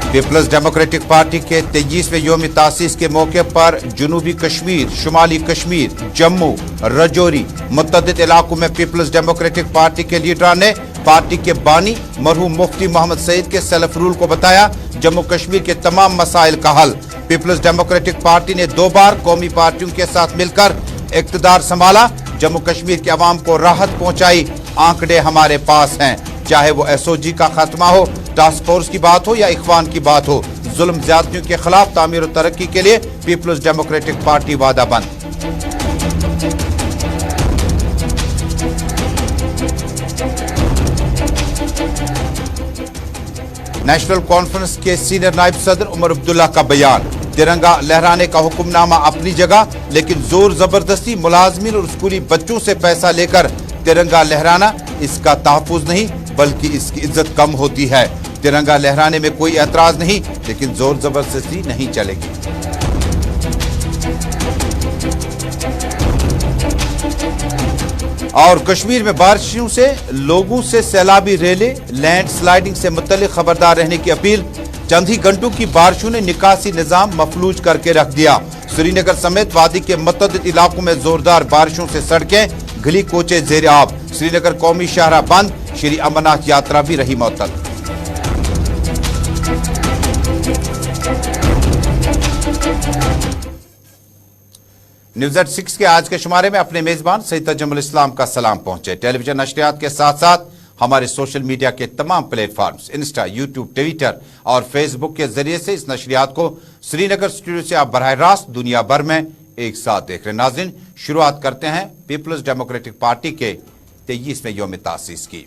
Peoples democratic party के 23वें योम तासीस के मौके पर जनूबी कश्मीर, शुमाली कश्मीर, जम्मू, रजौरी मुतअद्दिद इलाकों में पीपल्स डेमोक्रेटिक पार्टी के लीडरान ने पार्टी के बानी मरहूम मुफ्ती मोहम्मद सईद के सेल्फ रूल को बताया जम्मू कश्मीर के तमाम मसाइल का हल। पीपल्स डेमोक्रेटिक पार्टी ने 2 बार कौमी पार्टियों के साथ मिलकर इक़्तिदार संभाला, जम्मू कश्मीर के अवाम को राहत पहुंचाई। आंकड़े हमारे पास हैं, चाहे वो एसओजी का खात्मा हो, टास्क फोर्स की बात हो या इख्वान की बात हो, जुल्म ज्यादतियों के खिलाफ तामीर और तरक्की के लिए पीपल्स डेमोक्रेटिक पार्टी वादाबंद। नेशनल कॉन्फ्रेंस के सीनियर नायब सदर उमर अब्दुल्ला का बयान, तिरंगा लहराने का हुक्मनामा अपनी जगह, लेकिन जोर जबरदस्ती मुलाजमीन और स्कूली बच्चों से पैसा लेकर तिरंगा लहराना इसका तहफ़्फ़ुज़ नहीं बल्कि इसकी इज्जत कम होती है। तिरंगा लहराने में कोई एतराज नहीं, लेकिन जोर जबरदस्ती नहीं चलेगी। और कश्मीर में बारिशों से लोगों से सैलाबी रेले, लैंड स्लाइडिंग से मुतल्लिक खबरदार रहने की अपील। चंद ही घंटों की बारिशों ने निकासी निजाम मफलूज करके रख दिया। श्रीनगर समेत वादी के मुतअद्दिद इलाकों में जोरदार बारिशों से सड़कें, गली कोचे जेर आब। श्रीनगर कौमी शाहरा बंद, श्री अमरनाथ यात्रा भी रही मुअत्तल। न्यूज़ एट 6 के आज के शुमारे में अपने मेजबान सईद तजम्मुल इस्लाम का सलाम पहुंचे। टेलीविजन नशरियात के साथ साथ हमारे सोशल मीडिया के तमाम प्लेटफॉर्म्स इंस्टा, यूट्यूब, ट्विटर और फेसबुक के जरिए से इस नशरियात को श्रीनगर स्टूडियो से आप बराह रास्त दुनिया भर में एक साथ देख रहे हैं। नाज़रीन, शुरुआत करते हैं पीपल्स डेमोक्रेटिक पार्टी के 23वें योम तासीस की।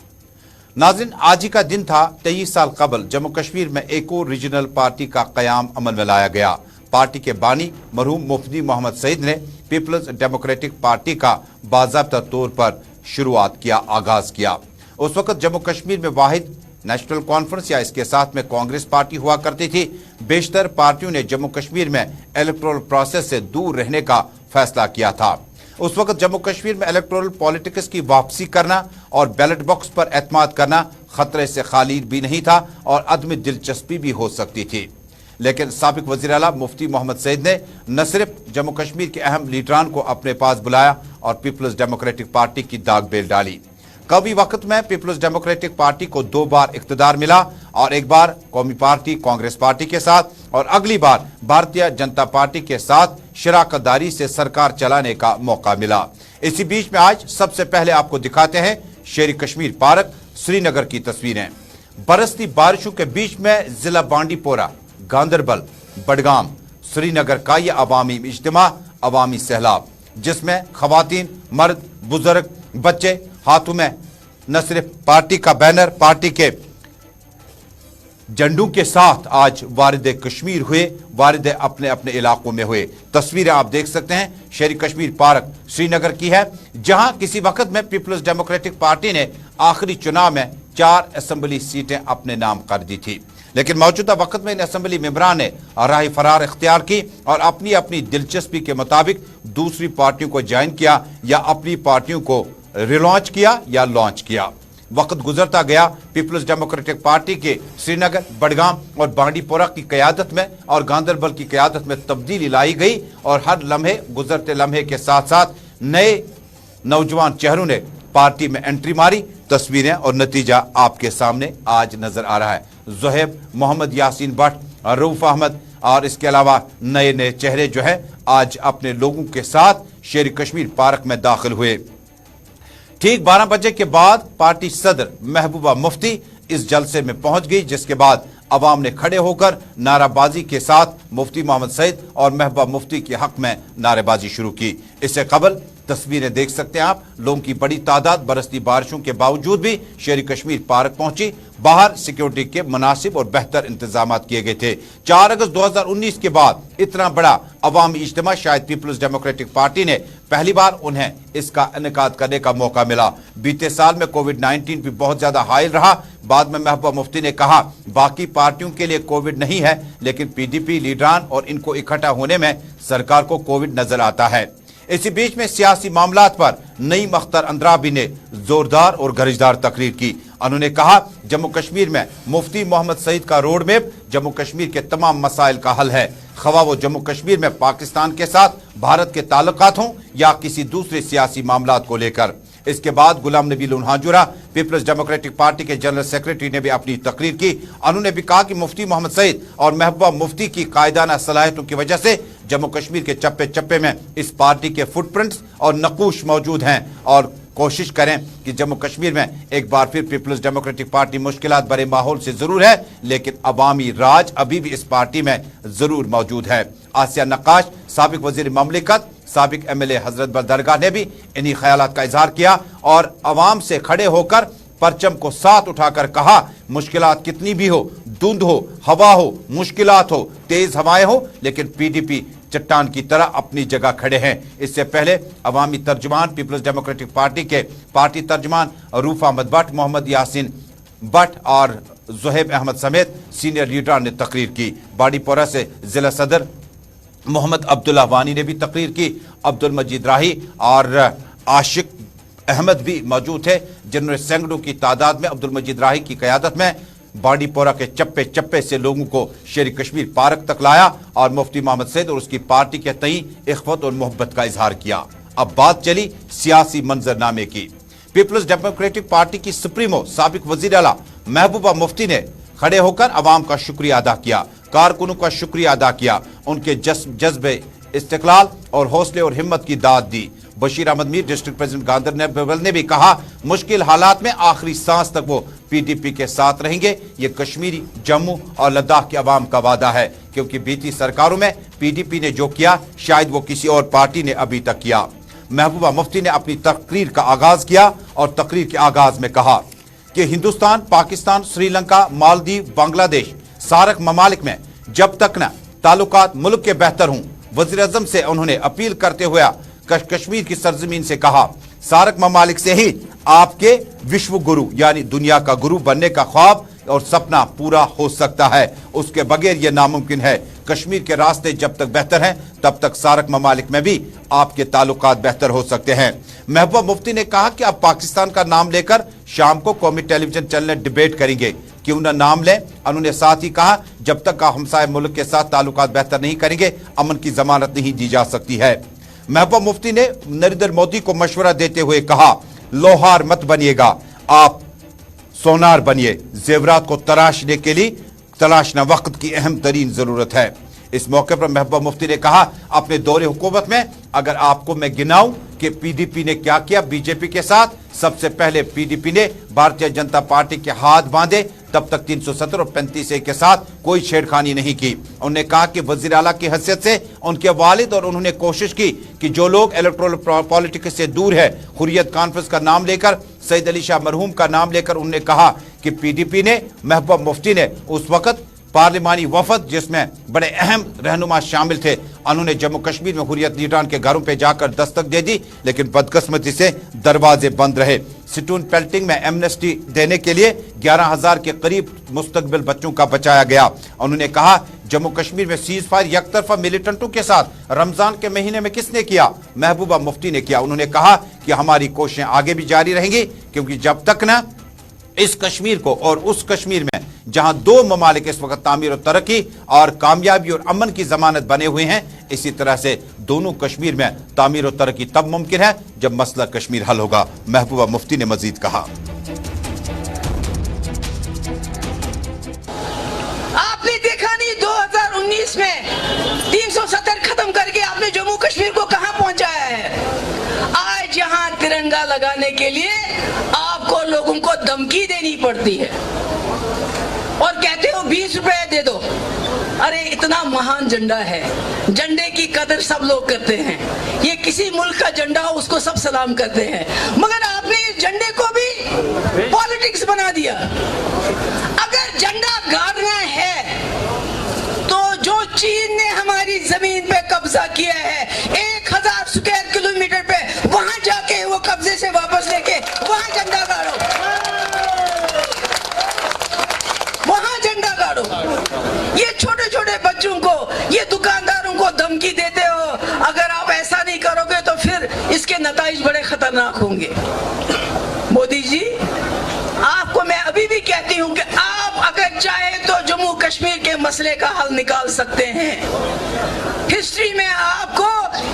नाज़रीन, आज ही का दिन था 23 साल कबल जम्मू कश्मीर में एक और रीजनल पार्टी का क़याम अमल में लाया गया। पार्टी के बानी मरहूम मुफ्ती मोहम्मद सईद ने पीपल्स डेमोक्रेटिक पार्टी का बाज़ाब्ता तौर पर शुरुआत किया, आगाज किया। उस वक्त जम्मू कश्मीर में वाहिद नेशनल कॉन्फ्रेंस या इसके साथ में कांग्रेस पार्टी हुआ करती थी। बेशतर पार्टियों ने जम्मू कश्मीर में इलेक्टोरल प्रोसेस से दूर रहने का फैसला किया था। उस वक्त जम्मू कश्मीर में इलेक्टोरल पॉलिटिक्स की वापसी करना और बैलेट बॉक्स पर एतमाद करना खतरे से खाली भी नहीं था और अदम दिलचस्पी भी हो सकती थी। लेकिन साबिक वज़ीर आला मुफ्ती मोहम्मद सईद ने न सिर्फ जम्मू कश्मीर के अहम लीडरान को अपने पास बुलाया और पीपल्स डेमोक्रेटिक पार्टी की दाग बेल डाली। कभी वक्त में पीपल्स डेमोक्रेटिक पार्टी को 2 बार इक़्तिदार मिला और एक बार कौमी पार्टी कांग्रेस पार्टी के साथ और अगली बार भारतीय जनता पार्टी के साथ शराकतदारी से सरकार चलाने का मौका मिला। इसी बीच में आज सबसे पहले आपको दिखाते हैं शेर कश्मीर पार्क श्रीनगर की तस्वीरें। बरसती बारिशों के बीच में जिला बांडीपोरा, गांदरबल, बडगाम, श्रीनगर का यह अवामी इज्तिमा, अवामी सैलाब, जिसमें खवातीन, मर्द, बुजुर्ग, बच्चे हाथों में न सिर्फ पार्टी का बैनर, पार्टी के झंडों के साथ आज वारिद कश्मीर हुए, वारिद अपने अपने इलाकों में हुए। तस्वीरें आप देख सकते हैं शेर कश्मीर पार्क श्रीनगर की है, जहां किसी वक्त में पीपल्स डेमोक्रेटिक पार्टी ने आखिरी चुनाव में 4 असेंबली सीटें अपने नाम कर दी थी। लेकिन मौजूदा वक्त में इन असेंबली मेंबरान ने राह फरार इख्तियार की और अपनी अपनी दिलचस्पी के मुताबिक दूसरी पार्टियों को ज्वाइन किया या अपनी पार्टियों को रिलॉन्च किया या लॉन्च किया। वक्त गुजरता गया, पीपल्स डेमोक्रेटिक पार्टी के श्रीनगर, बडगाम और बांडीपोरा की क़यादत में और गांदरबल की क़यादत में तब्दीली लाई गई और हर लम्हे गुजरते लम्हे के साथ साथ नए नौजवान चेहरों ने पार्टी में एंट्री मारी। तस्वीरें और नतीजा आपके सामने आज नजर आ रहा है। ज़ुहैब, मोहम्मद यासीन भट्ट, रऊफ अहमद और इसके अलावा नए नए चेहरे जो है आज अपने लोगों के साथ शेर कश्मीर पार्क में दाखिल हुए। ठीक 12 बजे के बाद पार्टी सदर महबूबा मुफ्ती इस जलसे में पहुंच गई, जिसके बाद अवाम ने खड़े होकर नाराबाजी के साथ मुफ्ती मोहम्मद सईद और महबूबा मुफ्ती के हक में नारेबाजी शुरू की। इससे कबल तस्वीरें देख सकते हैं आप, लोगों की बड़ी तादाद बरसती बारिशों के बावजूद भी शेर कश्मीर पार्क पहुंची। बाहर सिक्योरिटी के मुनासिब और बेहतर इंतजाम किए गए थे। 4 अगस्त 2019 के बाद इतना बड़ा अवामी इज्तिमा शायद पीपल्स डेमोक्रेटिक पार्टी ने पहली बार उन्हें इसका इनेकाद करने का मौका मिला। बीते साल में कोविड-19 भी बहुत ज्यादा हाइल रहा। बाद में महबूबा मुफ्ती ने कहा, बाकी पार्टियों के लिए कोविड नहीं है, लेकिन पीडीपी लीडरान और इनको इकट्ठा होने में सरकार को कोविड नजर आता है। इसी बीच में सियासी मामलात पर नईम अख्तर अंद्राबी ने जोरदार और गरजदार तकरीर की। उन्होंने कहा जम्मू कश्मीर में मुफ्ती मोहम्मद सईद का रोड मैप जम्मू कश्मीर के तमाम मसाइल का हल है, खवा वो जम्मू कश्मीर में पाकिस्तान के साथ भारत के ताल्लुकात हों या किसी दूसरे सियासी मामलात को लेकर। इसके बाद Ghulam Nabi लोनहाजुरा peoples democratic party के जनरल सेक्रेटरी ने भी अपनी तकरीर की। उन्होंने भी कहा कि मुफ्ती मोहम्मद सईद और महबूबा मुफ्ती की कायदाना सलाहियतों की वजह से जम्मू कश्मीर के चप्पे चप्पे में इस पार्टी के फुटप्रिंट्स और नकूश मौजूद हैं और कोशिश करें कि जम्मू कश्मीर में एक बार फिर पीपल्स डेमोक्रेटिक पार्टी मुश्किलात भरे माहौल से जरूर है, लेकिन अवामी राज अभी भी इस पार्टी में जरूर मौजूद है। आसिया नक्काश, साबिक वजीर ममलिकत, साबिक एमएलए हजरत बल दरगाह ने भी इन्हीं ख्यालात का इजहार किया और अवाम से खड़े होकर परचम को साथ उठाकर कहा मुश्किलात कितनी भी हो, धुंध हो, हवा हो, मुश्किलात हो, तेज हवाएं हो, लेकिन पीडीपी चट्टान की तरह अपनी जगह खड़े हैं। इससे पहले अवामी तर्जुमान पीपल्स डेमोक्रेटिक पार्टी के पार्टी तर्जुमान रूफ अहमद भट्ट, मोहम्मद यासीन भट्ट और जुहैब अहमद समेत सीनियर लीडर ने तकरीर की। बाड़ीपोरा से जिला सदर मोहम्मद अब्दुल्ला वानी ने भी तकरीर की। अब्दुल मजीद राही और आशिक अहमद भी मौजूद थे, जिन्होंने सैकड़ों की तादाद में अब्दुल मजीद राही की क़यादत में बाड़ीपोरा के चप्पे चप्पे से लोगों को शेर कश्मीर पार्क तक लाया और मुफ्ती मोहम्मद सईद और उसकी पार्टी के तई इख्वत और मोहब्बत का इजहार किया। अब बात चली सियासी मंजरनामे की। पीपल्स डेमोक्रेटिक पार्टी की सुप्रीमो साबिक वजीर आला महबूबा मुफ्ती ने खड़े होकर अवाम का शुक्रिया अदा किया, कारकुनों का शुक्रिया अदा किया, उनके जज्बे इस्तिकलाल और हौसले और हिम्मत की दाद दी। बशीर अहमद मीर डिस्ट्रिक्ट प्रेसिडेंट गांधरबल ने भी कहा मुश्किल हालात में आखिरी सांस तक वो पीडीपी के साथ रहेंगे। ये कश्मीरी, जम्मू और लद्दाख के अवाम का वादा है, क्योंकि बीती सरकारों में पीडीपी ने जो किया शायद वो किसी और पार्टी ने अभी तक किया। महबूबा मुफ्ती ने अपनी तकरीर का आगाज किया और तकरीर के आगाज में कहा कि हिंदुस्तान, पाकिस्तान, श्रीलंका, मालदीव, बांग्लादेश, सार्क ममालिक में जब तक न ताल्लुकात मुल्क के बेहतर हों, वज़ीर आज़म से उन्होंने अपील करते हुए कश्मीर की सरजमीन से कहा सार्क ममालिक से ही आपके विश्व गुरु यानी दुनिया का गुरु बनने का ख्वाब और सपना पूरा हो सकता है, उसके बगैर यह नामुमकिन है। कश्मीर के रास्ते जब तक बेहतर हैं तब तक सार्क ममालिक में भी आपके ताल्लुकात बेहतर हो सकते हैं। महबूबा मुफ्ती ने कहा कि अब पाकिस्तान का नाम लेकर शाम को कौमी टेलीविजन चैनल डिबेट करेंगे, क्यों न नाम लें। उन्होंने साथ ही कहा जब तक हमसाय मुल्क के साथ ताल्लुकात बेहतर नहीं करेंगे अमन की जमानत नहीं दी जा सकती है। महबूबा मुफ्ती ने नरेंद्र मोदी को मशवरा देते हुए कहा लोहार मत बनिएगा, आप सोनार बनिए। जेवरात को तराशने के लिए तलाशना वक्त की अहम तरीन जरूरत है। इस मौके पर महबूबा मुफ्ती ने कहा अपने दौरे हुकूमत में अगर आपको मैं गिनाऊं कि पीडीपी ने क्या किया बीजेपी के साथ, सबसे पहले पीडीपी ने भारतीय जनता पार्टी के हाथ बांधे, तब तक 370 और 35A के साथ कोई छेड़खानी नहीं की। उन्होंने कहा कि वजीर आला की हैसियत से उनके वालिद और उन्होंने कोशिश की कि जो लोग इलेक्टोरल पॉलिटिक्स से दूर है, हुर्रियत कॉन्फ्रेंस का नाम लेकर, सईद अली शाह मरहूम का नाम लेकर उन्होंने कहा कि पीडीपी ने, महबूबा मुफ्ती ने उस वक्त पार्लिमानी वफद जिसमें बड़े अहम रहनुमा शामिल थे, उन्होंने जम्मू कश्मीर में हुर्रियत लीडरान के घरों पे जाकर दस्तक दे दी, लेकिन बदकिस्मती से दरवाजे बंद रहे। स्टोन पेल्टिंग में एमनेस्टी देने के लिए 11,000 के करीब मुस्तकबिल बच्चों का बचाया गया। उन्होंने कहा जम्मू कश्मीर में सीज फायर यकतरफा मिलिटेंटों के साथ रमजान के महीने में किसने किया? महबूबा मुफ्ती ने किया। उन्होंने कहा कि हमारी कोशिशें आगे भी जारी रहेंगी, क्योंकि जब तक न इस कश्मीर को और उस कश्मीर में जहां दो ममालिक इस वक्त तामीर और तरक्की और कामयाबी और अमन की जमानत बने हुए हैं, इसी तरह से दोनों कश्मीर में तामीर और तरक्की तब मुमकिन है जब मसला कश्मीर हल होगा। महबूबा मुफ्ती ने मजीद कहा आपने देखा नहीं 2019 में 370 खत्म करके आपने जम्मू कश्मीर को कहां पहुंचाया है। आज यहां तिरंगा लगाने के लिए आपको लोगों को धमकी देनी पड़ती है और कहते हो 20 रुपए दे दो। अरे इतना महान झंडा है, झंडे की कदर सब लोग करते हैं, ये किसी मुल्क का झंडा हो उसको सब सलाम करते हैं, मगर आपने इस झंडे को भी पॉलिटिक्स बना दिया। अगर झंडा गाड़ना है तो जो चीन ने हमारी जमीन पे कब्जा किया है 1000 स्क्वायर किलोमीटर पे, वहां जाके वो कब्जे से वापस लेके वहां झंडा गाड़ो, वहां झंडा गाड़ो। ये छोटे छोटे बच्चों को, ये दुकानदारों को धमकी देते हो, अगर आप ऐसा नहीं करोगे तो फिर इसके नताइज बड़े खतरनाक होंगे। मोदी जी, आपको मैं चाहे तो जम्मू कश्मीर के मसले का हल निकाल सकते हैं। हिस्ट्री में आपको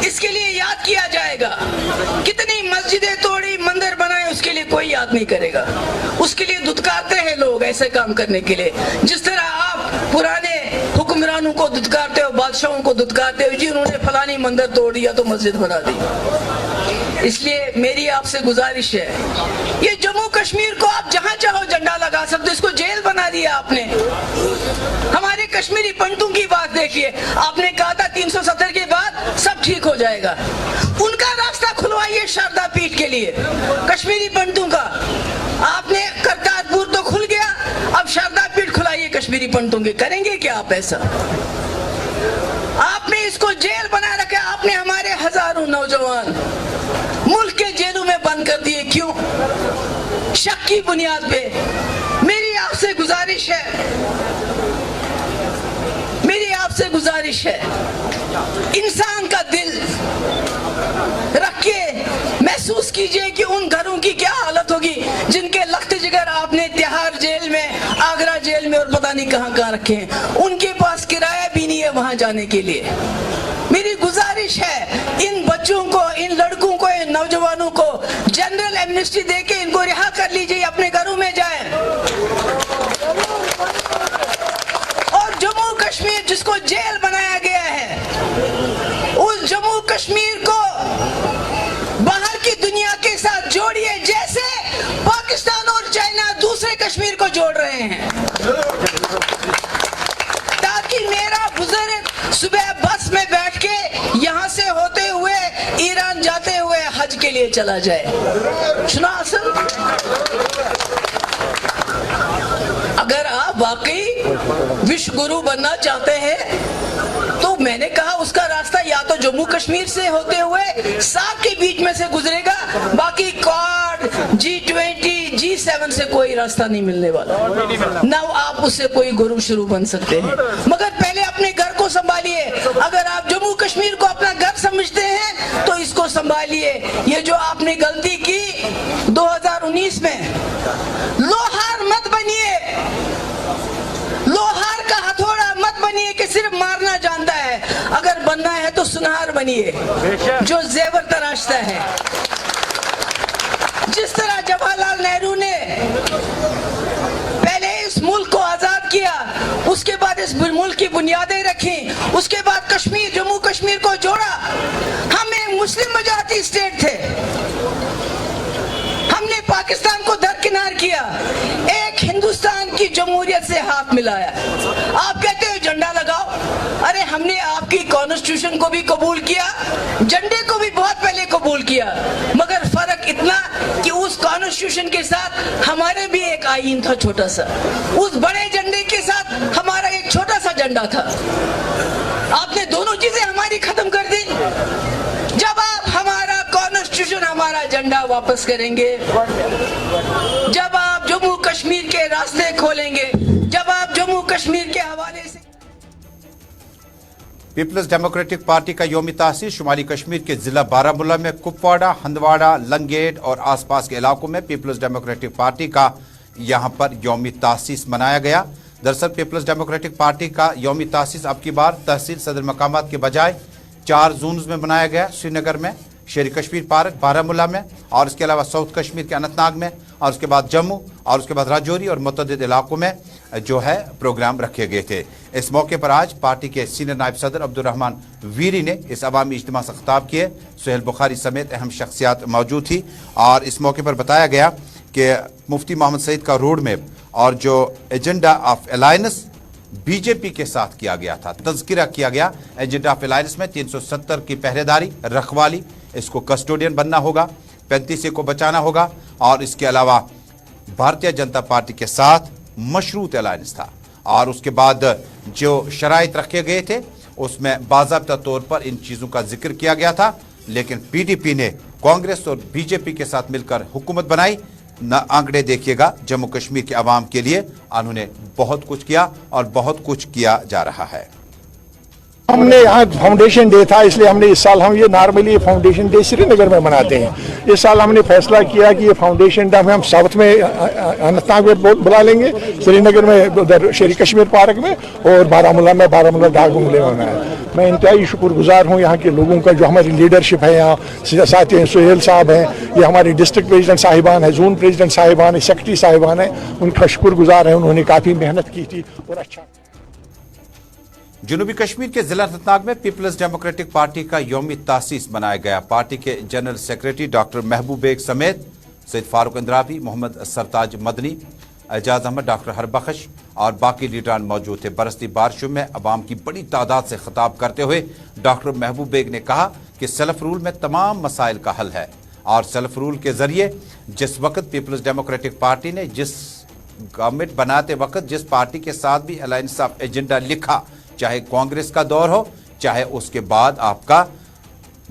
इसके लिए याद किया जाएगा। कितनी मस्जिदें तोड़ी, मंदिर बनाए, उसके लिए कोई याद नहीं करेगा। उसके लिए धुतकारते हैं लोग ऐसे काम करने के लिए। जिस तरह आप पुराने हुक्मरानों को धुतकारते हो, बादशाहों को धुतकारते हो, जी उन्होंने फलानी मंदिर तोड़ दिया तो मस्जिद बना दी। इसलिए मेरी आपसे गुजारिश है, ये जम्मू कश्मीर को आप जहां चाहो झंडा लगा सकते हो, इसको जेल बना दिया आपने। हमारे कश्मीरी पंडितों की बात देखिए, आपने कहा था 370 के बाद सब ठीक हो जाएगा। उनका रास्ता खुलवाइए शारदा पीठ के लिए, कश्मीरी पंडितों का। आपने करतारपुर तो खुल गया, अब शारदा पीठ खुलाइए कश्मीरी पंडितों के। करेंगे क्या आप ऐसा? आपने इसको जेल बना रखा। आपने हमारे हजारों नौजवान मुल्क के जेलों में बंद कर दिए। क्यों? शक की बुनियाद पे। मेरी आपसे गुजारिश है, इंसान का दिल रख के महसूस कीजिए कि उन घरों की क्या हालत होगी जिनके लख्त जिगर आपने तिहाड़ जेल में, आगरा जेल में और पता नहीं कहां रखे हैं। उनके पास किराया भी नहीं है वहां जाने के लिए। मेरी गुजारिश है, इन बच्चों को, इन लड़कों को, इन नौजवानों को जनरल एमनेस्टी देके इनको रिहा कर लीजिए, अपने घरों में जाएं। और जम्मू कश्मीर जिसको जेल बनाया गया है, उस जम्मू कश्मीर को बाहर की दुनिया के साथ जोड़िए, जैसे पाकिस्तान और चाइना दूसरे कश्मीर को जोड़ रहे हैं, ताकि मेरा बुजुर्ग सुबह बस में बैठ के यहां से होते हुए ईरान जाते हुए हज के लिए चला जाए। सुना असल? अगर आप वाकई विश्व गुरु बनना चाहते हैं तो मैंने कहा उसका रास्ता या तो जम्मू कश्मीर से होते हुए सार्क के बीच में से गुजरेगा, बाकी क्वाड, G20, G7 से कोई रास्ता नहीं मिलने वाला। ना आप उससे कोई गुरु शुरू बन सकते हैं, मगर पहले अपने घर को संभालिए। अगर आप जम्मू कश्मीर को अपना घर समझते हैं तो इसको संभालिए। ये जो आपने गलती की 2019 में, लोहार मत बनिए, लोहार का हथौड़ा मत बनिए कि सिर्फ मारना जानता है। अगर बनना है तो सुनार बनिए जो जेवर तराशता है। जिस तरह जवाहरलाल नेहरू ने पहले इस मुल्क को आजाद किया, उसके बाद इस मुल्क की बुनियादें रखी, उसके बाद कश्मीर, जम्मू कश्मीर को जोड़ा। हम एक मुस्लिम मेजॉरिटी स्टेट थे, हमने पाकिस्तान को दरकिनार किया, एक हिंदुस्तान की जमहूरियत से हाथ मिलाया। आप कहते हो झंडा लगाओ, अरे हमने आपकी कॉन्स्टिट्यूशन को भी कबूल किया, झंडे को भी बहुत पहले कबूल किया, मगर फर्क इतना कि उस कॉन्स्टिट्यूशन के साथ हमारे भी एक आईन था छोटा सा, उस बड़े झंडे के साथ हमारा एक छोटा सा झंडा था। आपने दोनों चीजें हमारी खत्म कर दी। जब आप हमारा कॉन्स्टिट्यूशन, हमारा झंडा वापस करेंगे, जब आप जम्मू कश्मीर के रास्ते खोलेंगे, जब आप जम्मू कश्मीर के हवाले से। पीपल्स डेमोक्रेटिक पार्टी का यौम तासीस शुमाली कश्मीर के जिला बारामूला में कुपवाड़ा, हंदवाड़ा, लंगेट और आसपास के इलाकों में पीपल्स डेमोक्रेटिक पार्टी का यहां पर यौम तासीस मनाया गया। दरअसल पीपल्स डेमोक्रेटिक पार्टी का यौम तासीस अब की बार तहसील सदर मकामात के बजाय 4 जोन्स में बनाया गया, श्रीनगर में, शेरी कश्मीर पार्क, बारामूला में, और इसके अलावा साउथ कश्मीर के अनंतनाग में, और उसके बाद जम्मू, और उसके बाद राजौरी और मुतअद्दिद इलाकों में जो है प्रोग्राम रखे गए थे। इस मौके पर आज पार्टी के सीनियर नायब सदर अब्दुर्रहमान वीरी ने इस अवामी इज्तिमा से खिताब किए। सुहेल बुखारी समेत अहम शख्सियात मौजूद थी और इस मौके पर बताया गया कि मुफ्ती मोहम्मद सईद का रोड मैप और जो एजेंडा ऑफ अलायंस बीजेपी के साथ किया गया था, तज़किरा किया गया। एजेंडा ऑफ अलायंस में 370 की पहरेदारी, रखवाली, इसको कस्टोडियन बनना होगा, 35 को बचाना होगा, और इसके अलावा भारतीय जनता पार्टी के साथ मशरूत अलायंस था। और उसके बाद जो शराइत रखे गए थे उसमें बाज़ाब्ता तौर पर इन चीज़ों का जिक्र किया गया था, लेकिन पीडीपी ने कांग्रेस और बीजेपी के साथ मिलकर हुकूमत बनाई। न आंकड़े देखिएगा, जम्मू कश्मीर के अवाम के लिए उन्होंने बहुत कुछ किया और बहुत कुछ किया जा रहा है। हमने यहाँ फाउंडेशन डे था, इसलिए हमने इस साल हम ये नॉर्मली ये फाउंडेशन डे श्रीनगर में मनाते हैं। इस साल हमने फैसला किया कि ये फाउंडेशन डे हम साउथ में अनंतनाग में बुला लेंगे, श्रीनगर में उधर शेरी कश्मीर पार्क में, और बारामूला में बारामूला डाक बंगले में मनाया। मैं इंतहाई शुक्रगुजार हूँ यहाँ के लोगों का, जो हमारी लीडरशिप है यहाँ, साथी सुहेल साहब हैं, ये हमारी डिस्ट्रिक्ट प्रेसिडेंट साहिबान है, जोन प्रेसिडेंट साहिबान है, सेक्रेटरी साहिबान है, उनका शुक्रगुजार है, उन्होंने काफ़ी मेहनत की थी और अच्छा। जनूबी कश्मीर के जिला अनंतनाग में पीपल्स डेमोक्रेटिक पार्टी का यौम तासीस मनाया गया। पार्टी के जनरल सेक्रेटरी डॉक्टर महबूब बेग समेत सैयद फारूक इंद्रावी, मोहम्मद सरताज मदनी, एजाज अहमद, डॉक्टर हरबख्श और बाकी लीडरान मौजूद थे। बरसती बारिशों में अवाम की बड़ी तादाद से खिताब करते हुए डॉक्टर महबूब बेग ने कहा कि सेल्फ रूल में तमाम मसाइल का हल है और सेल्फ रूल के जरिए जिस वक्त पीपल्स डेमोक्रेटिक पार्टी ने जिस गवर्नमेंट बनाते वक्त जिस पार्टी के साथ भी अलायंस ऑफ एजेंडा लिखा, चाहे कांग्रेस का दौर हो, चाहे उसके बाद आपका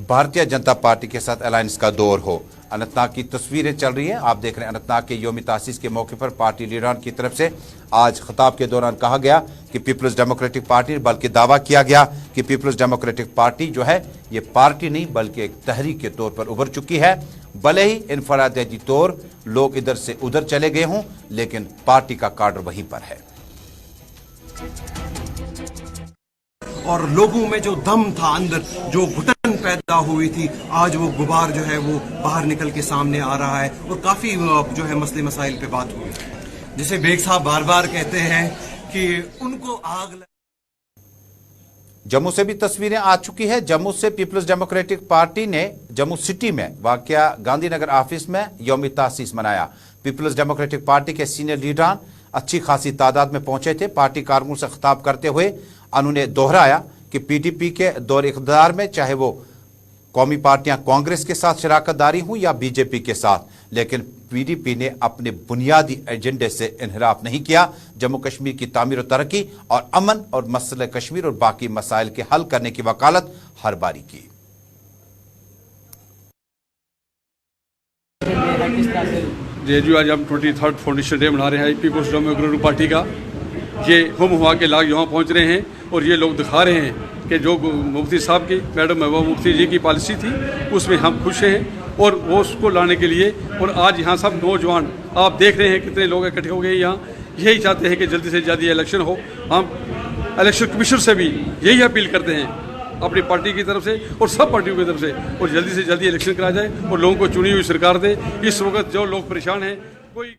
भारतीय जनता पार्टी के साथ अलायंस का दौर हो। अनंतनाग की तस्वीरें चल रही हैं, आप देख रहे हैं। अनंतनाग के यौम तासीस के मौके पर पार्टी लीडरान की तरफ से आज खिताब के दौरान कहा गया कि पीपल्स डेमोक्रेटिक पार्टी, बल्कि दावा किया गया कि पीपल्स डेमोक्रेटिक पार्टी जो है ये पार्टी नहीं बल्कि एक तहरीक के तौर पर उभर चुकी है। भले ही इनफरादी तौर लोग इधर से उधर चले गए हों, लेकिन पार्टी का कार्डर वहीं पर है। और लोगों में जो दम था अंदर, जो घुटन पैदा हुई थी, आज वो गुबार जो है वो बाहर निकल के सामने आ रहा है और काफ़ी जो है मसले मसाइल पे बात हुई। जैसे बेग साहब बार बार कहते हैं कि उनको आग जम्मू से भी तस्वीरें आ चुकी है। जम्मू से पीपल्स डेमोक्रेटिक पार्टी ने जम्मू सिटी में वाकया गांधीनगर ऑफिस में यौम तासीस मनाया। पीपल्स डेमोक्रेटिक पार्टी के सीनियर लीडरान अच्छी खासी तादाद में पहुंचे थे। पार्टी कारकुनों से खिताब करते हुए उन्होंने दोहराया कि पीडीपी के दौर इख्तियार में चाहे वो कौमी पार्टियां कांग्रेस के साथ शराकतदारी हों या बीजेपी के साथ, लेकिन पीडीपी ने अपने बुनियादी एजेंडे से इनहराफ नहीं किया। जम्मू कश्मीर की तामीर और तरक्की और अमन और मसले कश्मीर और बाकी मसाइल के हल करने की वकालत हर बारी की। जो आज हम 23rd फाउंडेशन डे मना रहे हैं पीपल्स डेमोक्रेटिक पार्टी का, ये हम हुआ के लाग यहाँ पहुँच रहे हैं और ये लोग दिखा रहे हैं कि जो मुफ्ती साहब की, मैडम महबूबा मुफ्ती जी की पॉलिसी थी उसमें हम खुश हैं और वो उसको लाने के लिए। और आज यहाँ सब नौजवान आप देख रहे हैं कितने लोग इकट्ठे हो गए यहाँ, यही चाहते हैं कि जल्दी से जल्दी इलेक्शन हो। हम इलेक्शन कमीशन से भी यही अपील करते हैं अपनी पार्टी की तरफ से और सब पार्टियों की तरफ से, और जल्दी से जल्दी इलेक्शन कराया जाए और लोगों को चुनी हुई सरकार दे। इस वक्त जो लोग परेशान हैं, कोई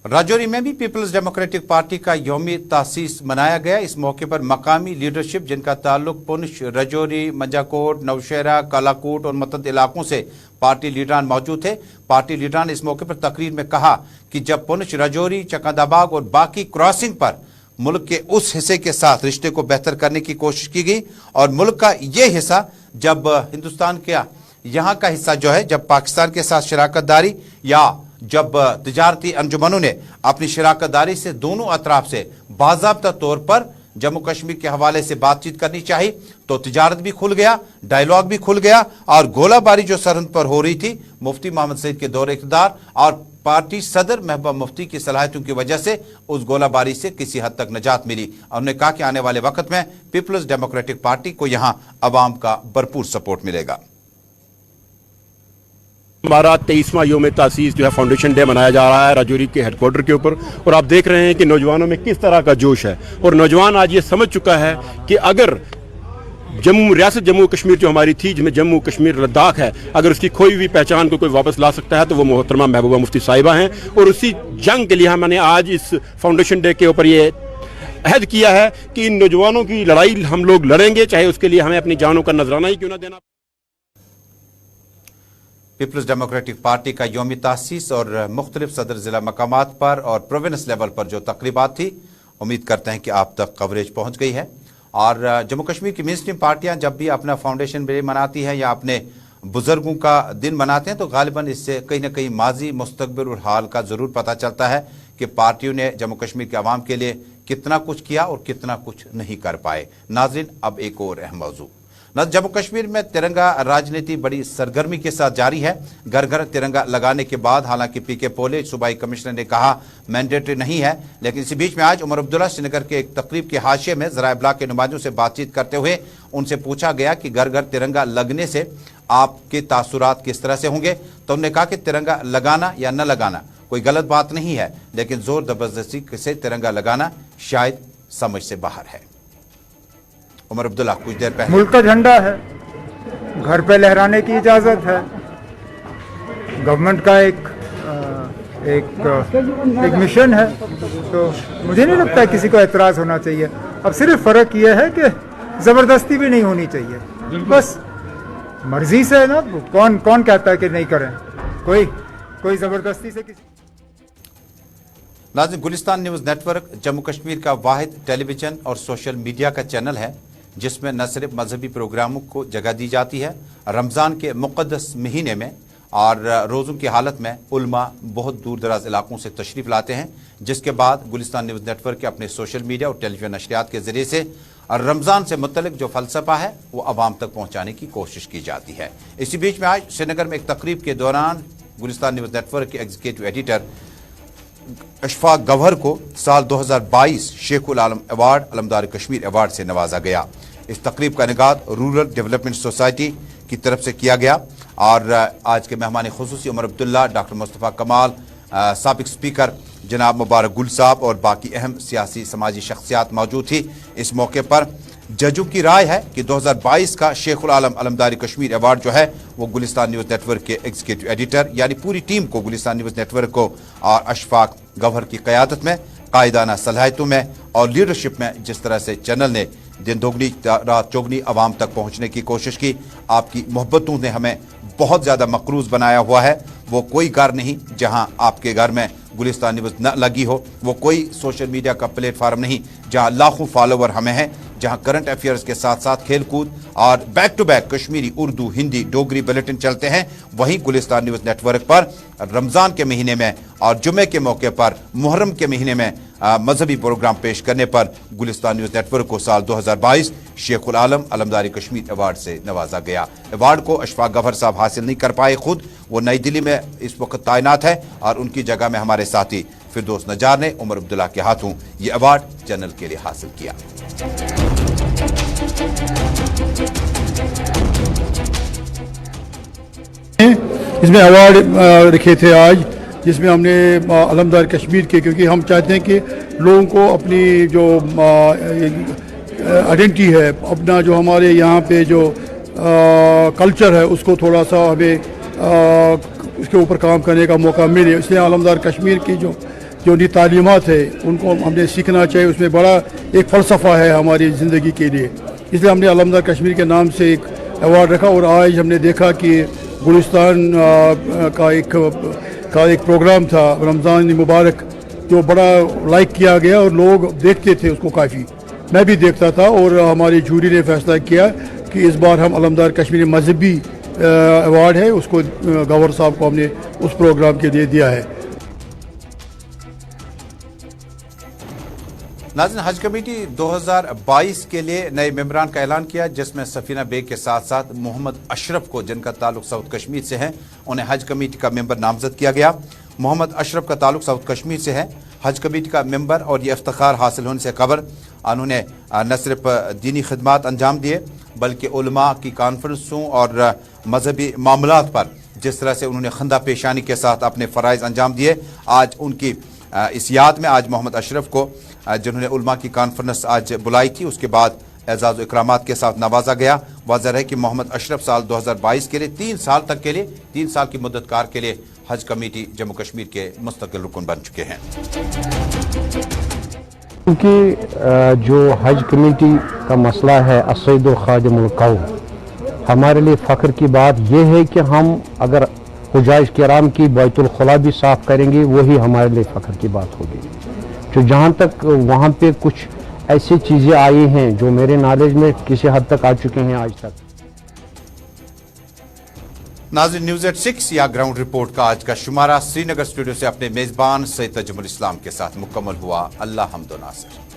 राजौरी में भी पीपल्स डेमोक्रेटिक पार्टी का यौमी तासीस मनाया गया। इस मौके पर मकामी लीडरशिप जिनका ताल्लुक पुंछ, राजौरी, मंजाकोट, नौशहरा, कालाकोट और मतद इलाकों से पार्टी लीडरान मौजूद थे। पार्टी लीडरान ने इस मौके पर तकरीर में कहा कि जब पुंछ, राजौरी, चकंदाबाग और बाकी क्रॉसिंग पर मुल्क के उस हिस्से के साथ रिश्ते को बेहतर करने की कोशिश की गई और मुल्क का ये हिस्सा जब हिंदुस्तान का यहाँ का हिस्सा जो है जब पाकिस्तान के साथ शराकतदारी या जब तिजारती अंजुमनों ने अपनी शराकतदारी से दोनों अतराफ से बाज़ाब्ता तौर पर जम्मू कश्मीर के हवाले से बातचीत करनी चाहिए, तो तिजारत भी खुल गया, डायलॉग भी खुल गया और गोलाबारी जो सरहद पर हो रही थी मुफ्ती मोहम्मद सईद के दौर इक़्तिदार और पार्टी सदर महबूबा मुफ्ती की सलाहियतों की वजह से उस गोलाबारी से किसी हद तक निजात मिली। उन्होंने कहा कि आने वाले वक्त में पीपल्स डेमोक्रेटिक पार्टी को यहां अवाम का भरपूर सपोर्ट मिलेगा। हमारा 23वां यौम तासीस जो है फाउंडेशन डे मनाया जा रहा है राजौरी के हेडक्वार्टर के ऊपर, और आप देख रहे हैं कि नौजवानों में किस तरह का जोश है और नौजवान आज ये समझ चुका है कि अगर रियासत जम्मू कश्मीर जो हमारी थी, जिसमें जम्मू कश्मीर लद्दाख है, अगर उसकी खोई हुई पहचान को कोई वापस ला सकता है तो वो मोहतरमा महबूबा मुफ्ती साहिबा हैं। और उसी जंग के लिए हमने आज इस फाउंडेशन डे के ऊपर ये अहद किया है कि इन नौजवानों की लड़ाई हम लोग लड़ेंगे, चाहे उसके लिए हमें अपनी जानों का नजराना ही क्यों ना देना। पीपल्स डेमोक्रेटिक पार्टी का यौमी तासीस और मुख्तलिफ सदर जिला मकामात पर और प्रोविंस लेवल पर जो तकरीबात थी, उम्मीद करते हैं कि आप तक कवरेज पहुंच गई है। और जम्मू कश्मीर की मेन स्ट्रीम पार्टियां जब भी अपना फाउंडेशन डे मनाती हैं या अपने बुजुर्गों का दिन मनाते हैं तो गालिबन इससे कहीं ना कहीं माजी, मुस्तकबिल और हाल का ज़रूर पता चलता है कि पार्टियों ने जम्मू कश्मीर के अवाम के लिए कितना कुछ किया और कितना कुछ नहीं कर पाए। नाज़रीन, अब एक और अहम मौजू, जम्मू कश्मीर में तिरंगा राजनीति बड़ी सरगर्मी के साथ जारी है। घर घर तिरंगा लगाने के बाद हालांकि पीके पोले सूबाई कमिश्नर ने कहा मैंडेटरी नहीं है, लेकिन इसी बीच में आज उमर अब्दुल्ला श्रीनगर के एक तकरीब के हाशिए में ज़राए इब्लाग के नुमाइंदों से बातचीत करते हुए उनसे पूछा गया कि घर घर तिरंगा लगने से आपके तासुरात किस तरह से होंगे, तो उन्होंने कहा कि तिरंगा लगाना या न लगाना कोई गलत बात नहीं है, लेकिन जोर जबरदस्ती से तिरंगा लगाना शायद समझ से बाहर है। उमर अब्दुल्ला कुछ देर पहले मुल्क का झंडा है, घर पे लहराने की इजाज़त है, गवर्नमेंट का एक मिशन है, तो मुझे नहीं लगता किसी को एतराज़ होना चाहिए। अब सिर्फ फ़र्क ये है कि ज़बरदस्ती भी नहीं होनी चाहिए, बस मर्जी से है ना, कौन कहता है कि नहीं करें, कोई ज़बरदस्ती से किसी। नाज़रीन, गुलिस्तान न्यूज़ नेटवर्क जम्मू कश्मीर का वाहिद टेलीविज़न और सोशल मीडिया का चैनल है जिसमें न सिर्फ मजहबी प्रोग्रामों को जगह दी जाती है, रमज़ान के मुक़द्दस महीने में और रोज़ों की हालत में उलमा बहुत दूर दराज इलाकों से तशरीफ़ लाते हैं, जिसके बाद गुलिस्तान न्यूज़ नेटवर्क के अपने सोशल मीडिया और टेलीविज़न नशरियात के ज़रिए से रमज़ान से मुतल्लिक़ जो फ़लसफ़ा है वो आवाम तक पहुँचाने की कोशिश की जाती है। इसी बीच में आज श्रीनगर में एक तकरीब के दौरान गुलिस्तान न्यूज़ नेटवर्क के एग्जीक्यूटिव एडिटर अशफाक गवहर को साल 2022 शेख उल आलम अवार्ड अलमदार कश्मीर अवार्ड से नवाजा गया। इस तकरीब का इनेकाद रूरल डेवलपमेंट सोसाइटी की तरफ से किया गया और आज के मेहमान खुसूसी उमर अब्दुल्ला, डॉक्टर मुस्तफ़ा कमाल, साबिक स्पीकर जनाब मुबारक गुल साहब और बाकी अहम सियासी समाजी शख्सियात मौजूद थी। इस मौके पर जजों की राय है कि 2022 का शेख उल आलम अलमदारी कश्मीर अवार्ड जो है वो गुलिस्तान न्यूज़ नेटवर्क के एग्जीक्यूटिव एडिटर यानी पूरी टीम को, गुलिस्तान न्यूज़ नेटवर्क को और अशफाक गवहर की क़यादत में कायदाना सलाहियतों में और लीडरशिप में जिस तरह से चैनल ने दिन दोगुनी रात चौगुनी आवाम तक पहुँचने की कोशिश की, आपकी मोहब्बतों ने हमें बहुत ज़्यादा मकरूज़ बनाया हुआ है। वो कोई घर नहीं जहां आपके घर में गुलिस्तान न्यूज़ न लगी हो, वो कोई सोशल मीडिया का प्लेटफार्म नहीं जहां लाखों फॉलोवर हमें हैं, जहां करंट अफेयर्स के साथ साथ खेल कूद और back to back Kashmiri, Urdu, Hindi, Dogri bulletin चलते हैं। वहीं गुलिस्तान न्यूज़ नेटवर्क पर रमज़ान के महीने में और जुमे के मौके पर, मुहर्रम के महीने में मजहबी प्रोग्राम पेश करने पर गुलिस्तान न्यूज़ नेटवर्क को साल 2022 शेख उल आलम अलमदारी कश्मीर अवार्ड से नवाजा गया। अवार्ड को अशफाक गवहर साहब हासिल नहीं कर पाए, खुद वो नई दिल्ली में इस वक्त तैनात है और उनकी जगह में हमारे साथी फिरदौस नजार ने उमर अब्दुल्ला के हाथों ये अवार्ड चैनल के लिए हासिल किया। इसमें अवार्ड रखे थे आज, जिसमें हमने अलमदार कश्मीर के, क्योंकि हम चाहते हैं कि लोगों को अपनी जो आइडेंटिटी है, अपना जो हमारे यहाँ पे जो कल्चर है उसको थोड़ा सा हमें उसके ऊपर काम करने का मौका मिले। इसलिए अलमदार कश्मीर की जो तालीमात है उनको हमने सीखना चाहिए, उसमें बड़ा एक फ़लसफ़ा है हमारी ज़िंदगी के लिए। इसलिए हमने अलमदार कश्मीर के नाम से एक अवार्ड रखा और आज हमने देखा कि गुलिस्तान का एक प्रोग्राम था रमज़ान मुबारक जो बड़ा लाइक किया गया और लोग देखते थे उसको काफ़ी, मैं भी देखता था और हमारी जूरी ने फैसला किया कि इस बार हम अलमदार कश्मीर मजहबी अवार्ड है उसको गवर्नर साहब को हमने उस प्रोग्राम के लिए दिया है। नाज़रीन, हज कमेटी 2022 के लिए नए मेंबरान का ऐलान किया, जिसमें सफीना बेग के साथ साथ मोहम्मद अशरफ को, जिनका ताल्लुक साउथ कश्मीर से है, उन्हें हज कमेटी का मेंबर नामजद किया गया। मोहम्मद अशरफ का ताल्लुक साउथ कश्मीर से है। हज कमेटी का मेंबर और ये इफ्तिखार हासिल होने से खबर उन्होंने न सिर्फ दीनी खिदमात अंजाम दिए बल्कि उलमा की कॉन्फ्रेंसों और मजहबी मामलात पर जिस तरह से उन्होंने खंदा पेशानी के साथ अपने फ़राइज़ अंजाम दिए, आज उनकी इस याद में आज मोहम्मद अशरफ को, जिन्होंने उलमा की कॉन्फ्रेंस आज बुलाई थी, उसके बाद एजाज़ इकरामात के साथ नवाजा गया। वाज़ह है कि मोहम्मद अशरफ साल 2022 के लिए 3 साल तक के लिए 3 साल की मुद्दत कार के लिए हज कमेटी जम्मू कश्मीर के मुस्तकिल रुकन बन चुके हैं। क्योंकि जो हज कमेटी का मसला है असैदुल खादिमुल कौम, हमारे लिए फ़ख्र की बात यह है कि हम अगर हुजाइज किराम की बैतुल खुला भी साफ़ करेंगे वही हमारे लिए फ़ख्र की बात होगी। जो जहाँ तक वहाँ पे कुछ ऐसी चीज़ें आई हैं जो मेरे नॉलेज में किसी हद तक आ चुके हैं आज तक। नाज़रीन, न्यूज़ एट 6 या ग्राउंड रिपोर्ट का आज का शुमारा श्रीनगर स्टूडियो से अपने मेज़बान सैयद तजुमुल इस्लाम के साथ मुकम्मल हुआ। अल्लाह हम्दो नासिर।